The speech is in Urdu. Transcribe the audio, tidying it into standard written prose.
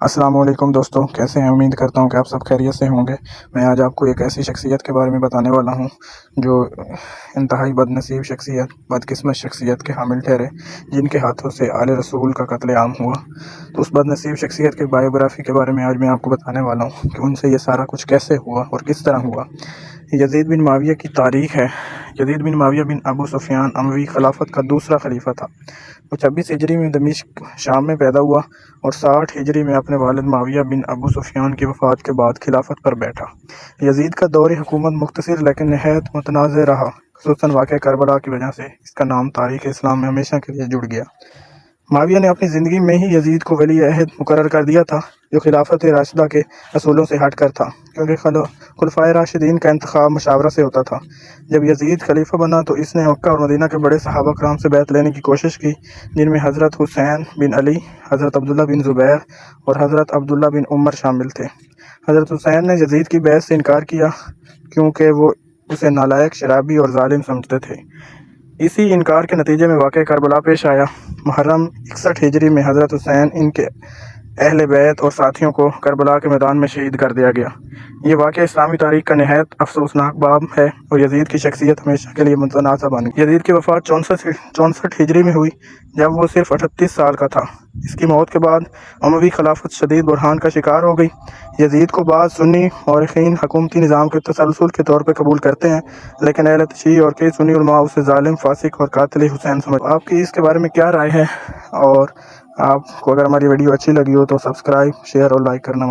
السلام علیکم دوستو، کیسے ہیں؟ امید کرتا ہوں کہ آپ سب خیریت سے ہوں گے۔ میں آج آپ کو ایک ایسی شخصیت کے بارے میں بتانے والا ہوں جو انتہائی بد نصیب شخصیت، بدقسمت شخصیت کے حامل ٹھہرے، جن کے ہاتھوں سے آل رسول کا قتل عام ہوا۔ تو اس بد نصیب شخصیت کے بایوگرافی کے بارے میں آج میں آپ کو بتانے والا ہوں کہ ان سے یہ سارا کچھ کیسے ہوا اور کس طرح ہوا۔ یزید بن معاویہ کی تاریخ ہے۔ یزید بن معاویہ بن ابو سفیان اموی خلافت کا دوسرا خلیفہ تھا۔ وہ 26 ہجری میں دمشق شام میں پیدا ہوا اور 60 ہجری میں اپنے والد معاویہ بن ابو سفیان کی وفات کے بعد خلافت پر بیٹھا۔ یزید کا دور حکومت مختصر لیکن نہایت متنازع رہا، خصوصاً واقعہ کربلا کی وجہ سے اس کا نام تاریخ اسلام میں ہمیشہ کے لیے جڑ گیا۔ معاویہ نے اپنی زندگی میں ہی یزید کو ولی عہد مقرر کر دیا تھا، جو خلافت راشدہ کے اصولوں سے ہٹ کر تھا، کیونکہ خلفائے راشدین کا انتخاب مشاورہ سے ہوتا تھا۔ جب یزید خلیفہ بنا تو اس نے مکہ اور مدینہ کے بڑے صحابہ کرام سے بیعت لینے کی کوشش کی، جن میں حضرت حسین بن علی، حضرت عبداللہ بن زبیر اور حضرت عبداللہ بن عمر شامل تھے۔ حضرت حسین نے یزید کی بیعت سے انکار کیا کیونکہ وہ اسے نالائق، شرابی اور ظالم سمجھتے تھے۔ اسی انکار کے نتیجے میں واقعہ کربلا پیش آیا۔ محرم 61 ہجری میں حضرت حسین، ان کے اہل بیت اور ساتھیوں کو کربلا کے میدان میں شہید کر دیا گیا۔ یہ واقعہ اسلامی تاریخ کا نہایت افسوسناک باب ہے اور یزید کی شخصیت ہمیشہ کے لیے متنازع بن گئی۔ یزید کی وفات 64 ہجری میں ہوئی، جب وہ صرف 38 سال کا تھا۔ اس کی موت کے بعد اموی خلافت شدید بحران کا شکار ہو گئی۔ یزید کو بعض سنی مورخین حکومتی نظام کے تسلسل کے طور پر قبول کرتے ہیں، لیکن اہل تشیع اور کئی سنی علماء اسے ظالم، فاسق اور قاتل حسین سمجھتے ہیں۔ آپ کی اس کے بارے میں کیا رائے ہے؟ اور آپ کو اگر ہماری ویڈیو اچھی لگی ہو تو سبسکرائب، شیئر اور لائک کرنا